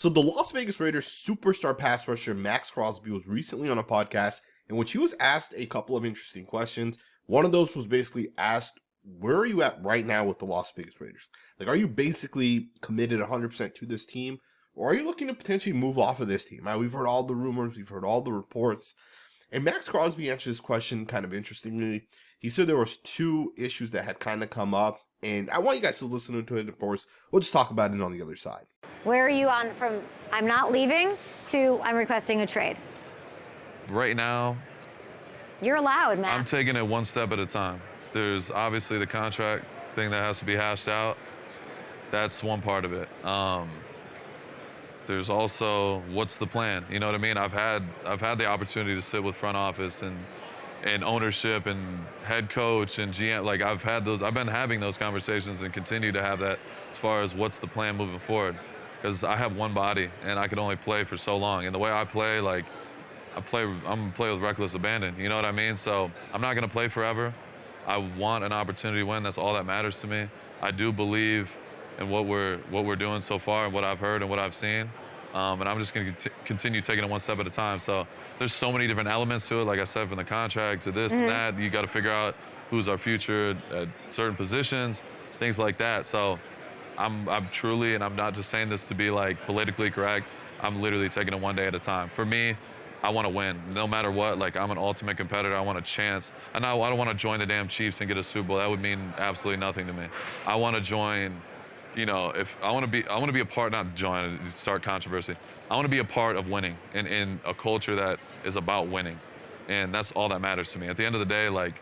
So the Las Vegas Raiders superstar pass rusher Maxx Crosby was recently on a podcast in which he was asked a couple of interesting questions. One of those was basically asked, where are you at right now with the Las Vegas Raiders? Like, are you basically committed 100% to this team? Or are you looking to potentially move off of this team? Now, we've heard all the rumors, we've heard all the reports. And Maxx Crosby answered this question kind of interestingly. He said there was two issues that had kind of come up. And I want you guys to listen to it. Of course, we'll just talk about it on the other side. Where are you on from I'm not leaving to I'm requesting a trade? Right now, You're allowed, Matt. I'm taking it one step at a time. There's obviously the contract thing that has to be hashed out. That's one part of it. There's also what's the plan? You know what I mean? I've had the opportunity to sit with front office and ownership and head coach and GM. Like I've been having those conversations and continue to have that as far as what's the plan moving forward. Because I have one body and I can only play for so long. And the way I play, like I'm gonna play with reckless abandon. You know what I mean? So I'm not gonna play forever. I want an opportunity to win. That's all that matters to me. I do believe in what we're doing so far and what I've heard and what I've seen. And I'm just going to continue taking it one step at a time. So there's so many different elements to it. Like I said, from the contract to this and that, you got to figure out who's our future at certain positions, things like that. So I'm truly, and I'm not just saying this to be like politically correct, I'm literally taking it one day at a time. For me, I want to win no matter what. Like I'm an ultimate competitor. I want a chance. And I don't want to join the damn Chiefs and get a Super Bowl. That would mean absolutely nothing to me. I want to join, you know, if I want to be a part, not join, start controversy. I want to be a part of winning in a culture that is about winning. And that's all that matters to me. At the end of the day, like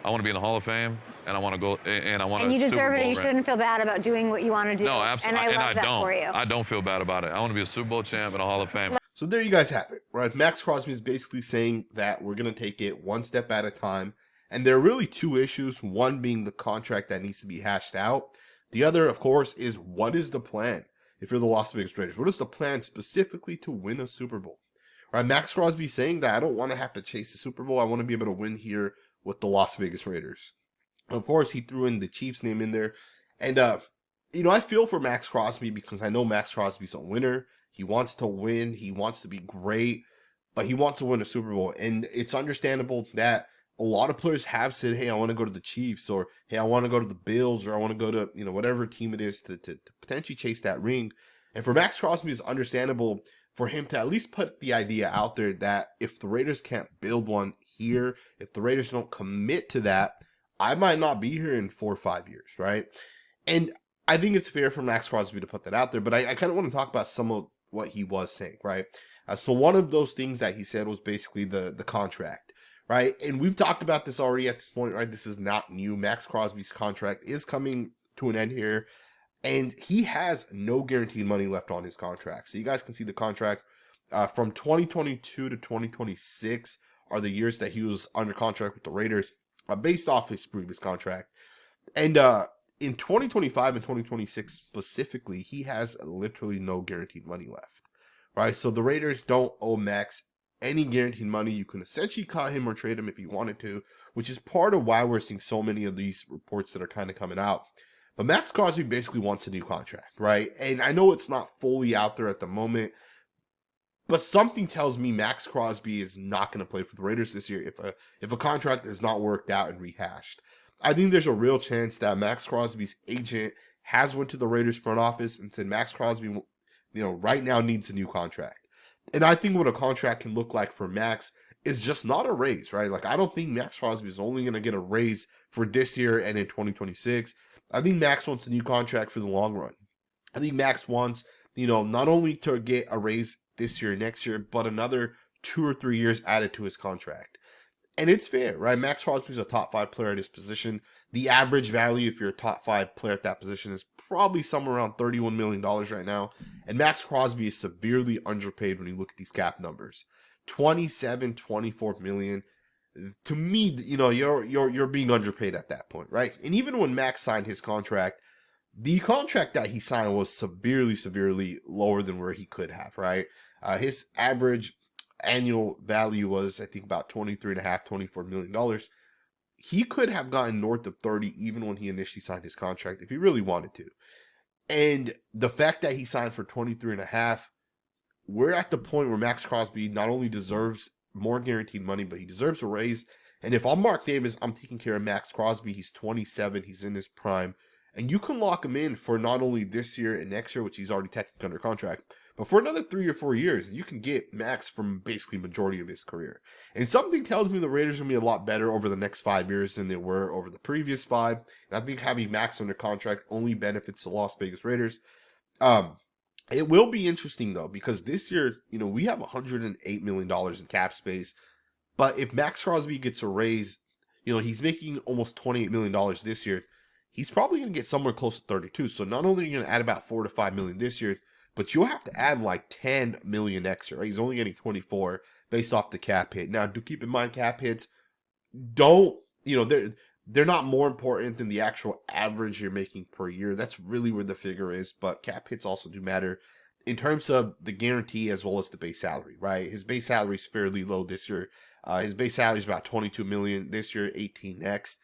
I want to be in the Hall of Fame and I want to go and I want to. And you Super deserve it Bowl and you ring. shouldn't feel bad about doing what you want to do. No, absolutely. And I love that don't. for you. I don't feel bad about it. I want to be a Super Bowl champ and a Hall of Fame. So there you guys have it, right? Maxx Crosby is basically saying that we're going to take it one step at a time. And there are really two issues, one being the contract that needs to be hashed out. The other, of course, is what is the plan if you're the Las Vegas Raiders? What is the plan specifically to win a Super Bowl? Right, Maxx Crosby saying that I don't want to have to chase the Super Bowl. I want to be able to win here with the Las Vegas Raiders. And of course, he threw in the Chiefs name in there. And, you know, I feel for Maxx Crosby because I know Maxx Crosby's a winner. He wants to win. He wants to be great, but he wants to win a Super Bowl. And it's understandable that a lot of players have said, hey, I want to go to the Chiefs, or hey, I want to go to the Bills, or I want to go to, you know, whatever team it is to potentially chase that ring. And for Maxx Crosby, it's understandable for him to at least put the idea out there that if the Raiders can't build one here, if the Raiders don't commit to that, I might not be here in 4 or 5 years, right? And I think it's fair for Maxx Crosby to put that out there, but I kind of want to talk about some of what he was saying, right? So one of those things that he said was basically the contract, right? And we've talked about this already at this point, right? This is not new. Maxx Crosby's contract is coming to an end here, and he has no guaranteed money left on his contract. So you guys can see the contract from 2022 to 2026 are the years that he was under contract with the Raiders, based off his previous contract. And in 2025 and 2026 specifically, he has literally no guaranteed money left, right? So the Raiders don't owe Max any guaranteed money. You can essentially cut him or trade him if you wanted to, which is part of why we're seeing so many of these reports that are kind of coming out. But Maxx Crosby basically wants a new contract, right? And I know it's not fully out there at the moment, but something tells me Maxx Crosby is not going to play for the Raiders this year if a contract is not worked out and rehashed. I think there's a real chance that Maxx Crosby's agent has went to the Raiders front office and said Maxx Crosby, you know, right now needs a new contract. And I think what a contract can look like for Max is just not a raise, right? Like, I don't think Maxx Crosby is only going to get a raise for this year and in 2026. I think Max wants a new contract for the long run. I think Max wants, you know, not only to get a raise this year, next year, but another 2 or 3 years added to his contract. And it's fair, right? Maxx Crosby's a top 5 player at his position. The average value, if you're a top 5 player at that position, is probably somewhere around $31 million right now. And Maxx Crosby is severely underpaid when you look at these cap numbers. 27, 24 million. To me, you know, you're being underpaid at that point, right? And even when Max signed his contract, the contract that he signed was severely lower than where he could have, right? His average annual value was, I think, about $23.5, $24 million. He could have gotten north of 30 even when he initially signed his contract if he really wanted to. And the fact that he signed for 23.5, we're at the point where Maxx Crosby not only deserves more guaranteed money, but he deserves a raise. And if I'm Mark Davis, I'm taking care of Maxx Crosby. He's 27. He's in his prime. And you can lock him in for not only this year and next year, which he's already technically under contract, but for another 3 or 4 years. You can get Max from basically majority of his career. And something tells me the Raiders are going to be a lot better over the next 5 years than they were over the previous 5. And I think having Max under contract only benefits the Las Vegas Raiders. It will be interesting, though, because this year, we have $108 million in cap space. But if Maxx Crosby gets a raise, he's making almost $28 million this year. He's probably going to get somewhere close to 32. So not only are you going to add about 4 to 5 million this year, but you'll have to add like 10 million next year, right? He's only getting 24 based off the cap hit. Now, do keep in mind, cap hits they're not more important than the actual average you're making per year. That's really where the figure is. But cap hits also do matter in terms of the guarantee as well as the base salary, right? His base salary is fairly low this year. His base salary is about 22 million this year, 18 next.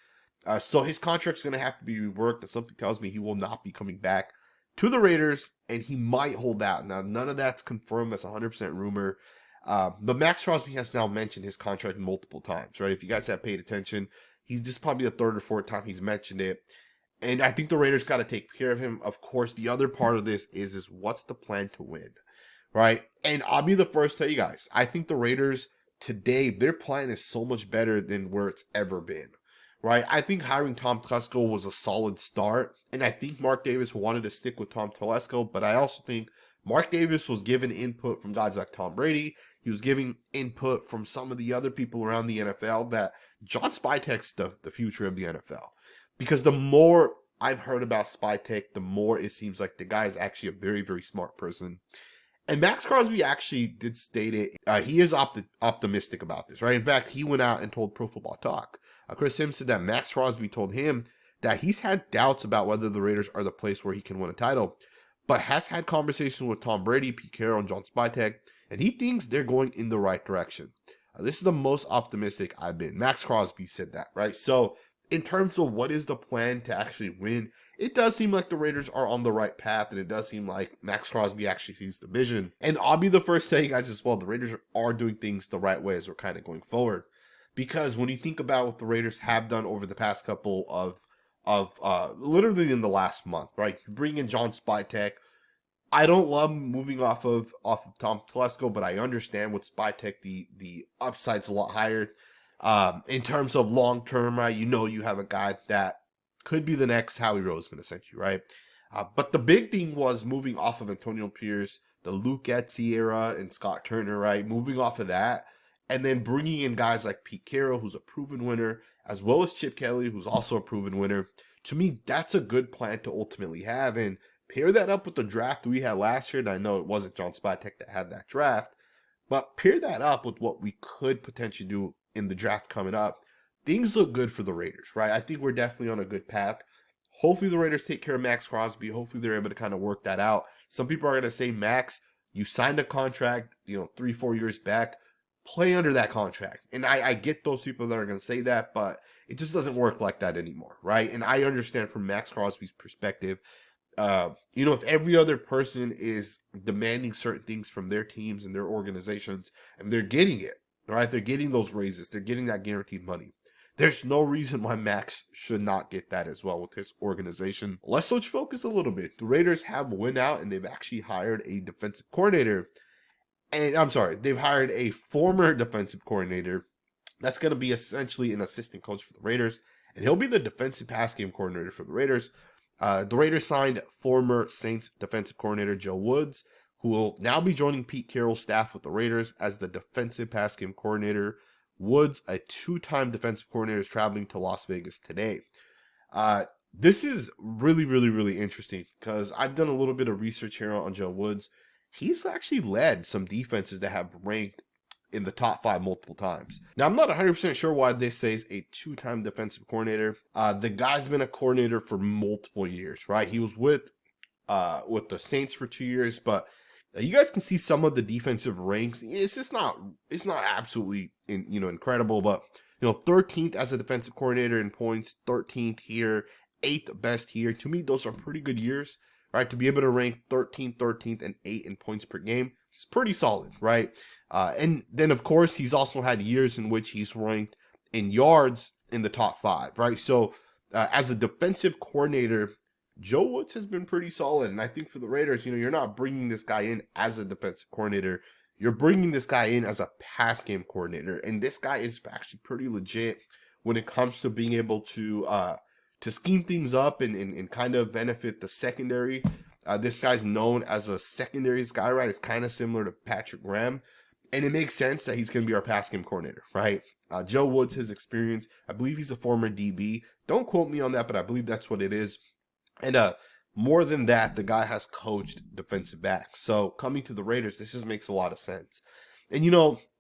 So his contract's going to have to be reworked, and something tells me he will not be coming back to the Raiders, and he might hold out. Now, none of that's confirmed. That's 100% rumor. But Maxx Crosby has now mentioned his contract multiple times, right? If you guys have paid attention, this is probably the third or fourth time he's mentioned it. And I think the Raiders got to take care of him. Of course, the other part of this is what's the plan to win, right? And I'll be the first to tell you guys, I think the Raiders today, their plan is so much better than where it's ever been, right? I think hiring Tom Telesco was a solid start. And I think Mark Davis wanted to stick with Tom Telesco. But I also think Mark Davis was given input from guys like Tom Brady. He was giving input from some of the other people around the NFL that John Spytek's the future of the NFL. Because the more I've heard about Spytek, the more it seems like the guy is actually a very, very smart person. And Maxx Crosby actually did state it. He is optimistic about this, right? In fact, he went out and told Pro Football Talk. Chris Sims said that Maxx Crosby told him that he's had doubts about whether the Raiders are the place where he can win a title, but has had conversations with Tom Brady, Pete Carroll, and John Spytek, and he thinks they're going in the right direction. This is the most optimistic I've been. Maxx Crosby said that, right? So in terms of what is the plan to actually win, it does seem like the Raiders are on the right path, and it does seem like Maxx Crosby actually sees the vision. And I'll be the first to tell you guys as well, the Raiders are doing things the right way as we're kind of going forward. Because when you think about what the Raiders have done over the past couple of literally in the last month, right? You bring in John Spytek. I don't love moving off of Tom Telesco, but I understand with Spytek, the upside's a lot higher. In terms of long term, right? You have a guy that could be the next Howie Roseman, essentially, right? But the big thing was moving off of Antonio Pierce, the Luke Getsy era, and Scott Turner, right? Moving off of that, and then bringing in guys like Pete Carroll, who's a proven winner, as well as Chip Kelly, who's also a proven winner. To me, that's a good plan to ultimately have, and pair that up with the draft we had last year. And I know it wasn't John Spytek that had that draft, but pair that up with what we could potentially do in the draft coming up. Things look good for the Raiders, right? I think we're definitely on a good path. Hopefully the Raiders take care of Maxx Crosby. Hopefully they're able to kind of work that out. Some people are going to say, Max, you signed a contract, 3-4 years back. Play under that contract. And I get those people that are going to say that, but it just doesn't work like that anymore, right? And I understand from Maxx Crosby's perspective, if every other person is demanding certain things from their teams and their organizations, and they're getting it, right? They're getting those raises. They're getting that guaranteed money. There's no reason why Max should not get that as well with his organization. Let's switch focus a little bit. The Raiders have went out and they've actually hired a defensive coordinator. And I'm sorry, they've hired a former defensive coordinator that's going to be essentially an assistant coach for the Raiders. And he'll be the defensive pass game coordinator for the Raiders. The Raiders signed former Saints defensive coordinator Joe Woods, who will now be joining Pete Carroll's staff with the Raiders as the defensive pass game coordinator. Woods, a 2-time defensive coordinator, is traveling to Las Vegas today. This is really, really, really interesting because I've done a little bit of research here on Joe Woods. He's actually led some defenses that have ranked in the top 5 multiple times. Now, I'm not 100% sure why this says a 2-time defensive coordinator. The guy's been a coordinator for multiple years, right? He was with the Saints for 2 years, but you guys can see some of the defensive ranks. It's not absolutely incredible, but 13th as a defensive coordinator in points, 13th here, 8th best here. To me, those are pretty good years, right? To be able to rank 13th, 13th, and 8th in points per game, it's pretty solid, right? And then, of course, he's also had years in which he's ranked in yards in the top 5, right? So as a defensive coordinator, Joe Woods has been pretty solid. And I think for the Raiders, you're not bringing this guy in as a defensive coordinator. You're bringing this guy in as a pass game coordinator. And this guy is actually pretty legit when it comes to being able to scheme things up and kind of benefit the secondary. This guy's known as a secondaries guy, right? It's kind of similar to Patrick Graham. And it makes sense that he's going to be our pass game coordinator, right? Joe Woods, his experience, I believe he's a former DB. Don't quote me on that, but I believe that's what it is. And more than that, the guy has coached defensive backs. So coming to the Raiders, this just makes a lot of sense. And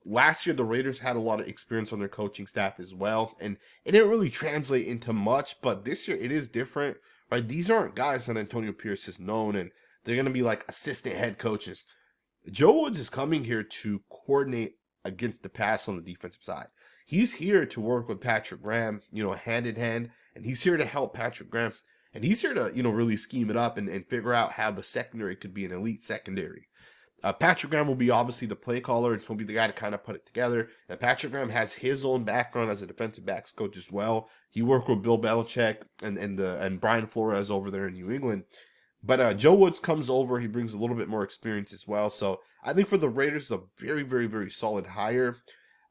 last year the Raiders had a lot of experience on their coaching staff as well. And it didn't really translate into much, but this year it is different, right? These aren't guys that Antonio Pierce has known, and they're going to be like assistant head coaches. Joe Woods is coming here to coordinate against the pass on the defensive side. He's here to work with Patrick Graham, hand in hand, and he's here to help Patrick Graham. And he's here to, really scheme it up and figure out how the secondary could be an elite secondary. Patrick Graham will be obviously the play caller, and he'll be the guy to kind of put it together. And Patrick Graham has his own background as a defensive backs coach as well. He worked with Bill Belichick and Brian Flores over there in New England. But Joe Woods comes over. He brings a little bit more experience as well. So I think for the Raiders, a very, very, very solid hire.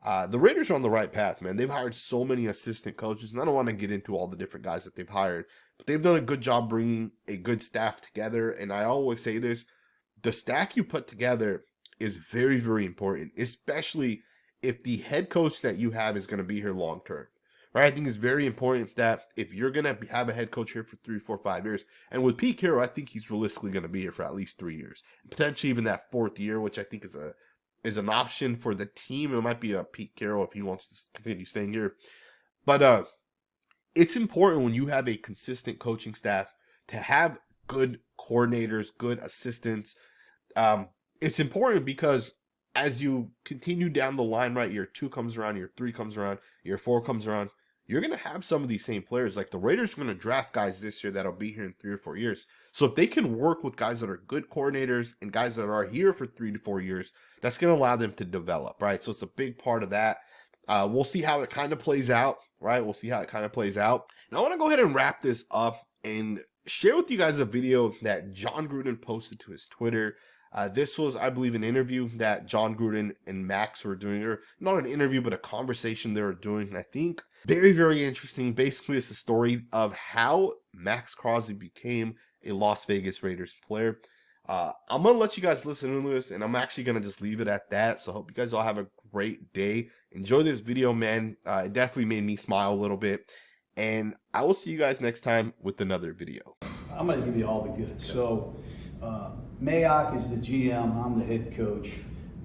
The Raiders are on the right path, man. They've hired so many assistant coaches, and I don't want to get into all the different guys that they've hired. But they've done a good job bringing a good staff together. And I always say this, the staff you put together is very, very important, especially if the head coach that you have is going to be here long term. Right? I think it's very important that if you're going to have a head coach here for 3, 4, 5 years, and with Pete Carroll, I think he's realistically going to be here for at least 3 years, potentially even that 4th year, which I think is an option for the team. It might be a Pete Carroll if he wants to continue staying here. But it's important when you have a consistent coaching staff to have good coordinators, good assistants. It's important because as you continue down the line, right, year 2 comes around, year 3 comes around, year 4 comes around, you're going to have some of these same players. Like the Raiders are going to draft guys this year that'll be here in 3 or 4 years. So if they can work with guys that are good coordinators and guys that are here for 3 to 4 years, that's going to allow them to develop, right? So it's a big part of that. We'll see how it kind of plays out, right? We'll see how it kind of plays out. Now I want to go ahead and wrap this up and share with you guys a video that John Gruden posted to his Twitter. This was, I believe, an interview that John Gruden and Max were doing, or not an interview, but a conversation they were doing. And I think very, very interesting. Basically, it's a story of how Maxx Crosby became a Las Vegas Raiders player. I'm going to let you guys listen to this, and I'm actually going to just leave it at that. So I hope you guys all have a great day. Enjoy this video, man. It definitely made me smile a little bit. And I will see you guys next time with another video. I'm going to give you all the goods. So, Mayock is the GM, I'm the head coach.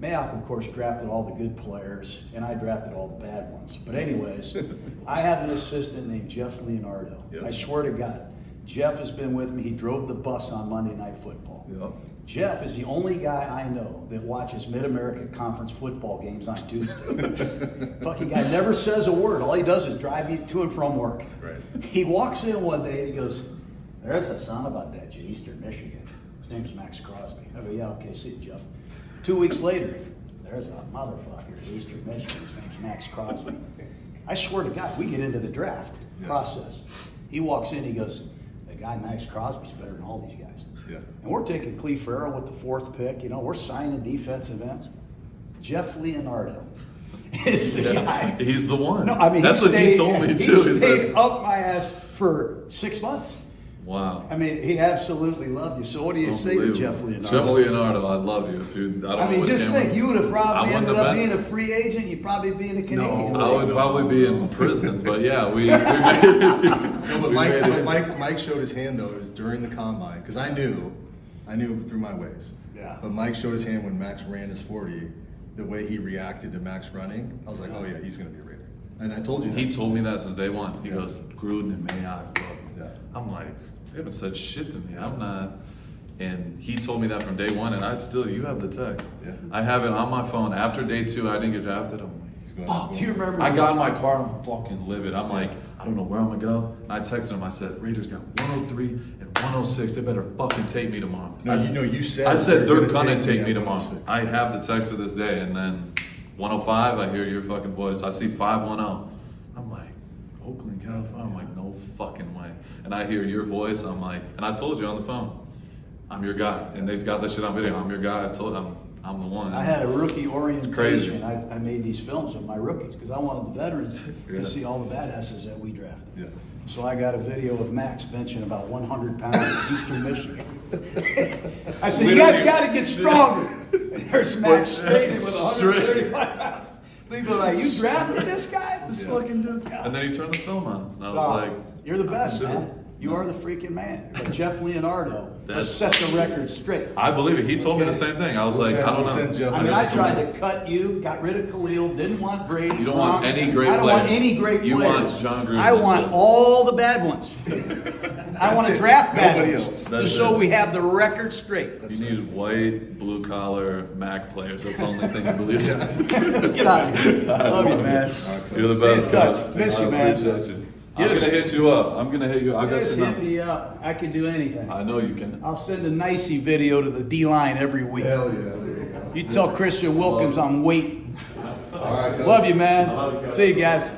Mayock, of course, drafted all the good players, and I drafted all the bad ones. But anyways, I have an assistant named Jeff Leonardo. Yep. I swear to God, Jeff has been with me. He drove the bus on Monday Night Football. Yep. Jeff is the only guy I know that watches Mid-American Conference football games on Tuesday. Fucking guy never says a word. All he does is drive me to and from work. Right. He walks in one day and he goes, "There's a son of a bitch in Eastern Michigan. His name's Maxx Crosby." I go, "Yeah, okay, see you, Jeff." 2 weeks later, "There's a motherfucker in Eastern Michigan. His name's Maxx Crosby." I swear to God, we get into the draft process. He walks in, he goes, "The guy Maxx Crosby's better than all these guys." Yeah. And we're taking Cleve Farrell with the 4th pick. We're signing defensive ends. Jeff Leonardo is the guy. He's the one. No, I mean, that's what he told me too. He stayed up my ass for 6 months. Wow. I mean, he absolutely loved you. So what do you say to Jeff Leonardo? Jeff Leonardo, I love you, dude. I mean, just think, you would have probably ended up being a free agent. You'd probably be in a Canadian. No, I would probably be in prison. But yeah, we made it. No, but Mike showed his hand though. It was during the combine because I knew through my ways. Yeah. But Mike showed his hand when Max ran his 40. The way he reacted to Max running, I was like, oh yeah, he's gonna be a Raider. And I told you. He told me that since day one. He goes, Gruden and Mayock. Yeah. I'm like, they haven't said shit to me. I'm not. And he told me that from day one, and you have the text. Yeah. I have it on my phone. After day 2, I didn't get drafted. I'm like, fuck. Do you remember? I got in my car, I'm fucking livid. I'm like, I don't know where I'm gonna go. And I texted him, I said, Raiders got 103 and 106. They better fucking take me tomorrow. No, you said. I said they're gonna gonna take me at tomorrow. 106. I have the text to this day, and then 105, I hear your fucking voice. I see 510. I'm like, Oakland, California. I'm like, no fucking way. And I hear your voice. I'm like, and I told you on the phone, I'm your guy. And they've got that shit on video. I'm your guy. I'm the one. I had a rookie crazy. orientation. I made these films of my rookies because I wanted the veterans Yeah. to see all the badasses that we drafted. Yeah. So I got a video of Max benching about 100 pounds in Eastern Michigan. I said, you guys got to get stronger. And there's Max straight with 135 pounds. People are like, you drafted this guy? This fucking dude. And then he turned the film on. And I was Oh, like, you're the best, should've- man. You are the freaking man. But Jeff Leonardo That's- has set the record straight. I believe it. He told me the same thing. I was We'll like, send- I don't we'll know. send Jeff I mean, I Leonardo. tried to cut you, got rid of Khalil, didn't want Brady. You don't want any great I don't want players. any great You players. want John Gruden, I want that's it. all the bad ones. I want to draft bad Nobody ones. else. Just That's so it. we have the record straight. You need white, blue collar Mac players. That's the only thing he believes in. Get out of here. Love you, man. You're the best, Stay in touch. coach. Miss you, I man. appreciate you. I'm Get us- gonna hit you up. I'm gonna hit you. I got Just your hit number. me up. I can do anything. I know you can. I'll send a nicey video to the D-line every week. Hell yeah, there you go. You tell Christian Wilkins I'm waiting. All right, coach. Love you, man. See you guys.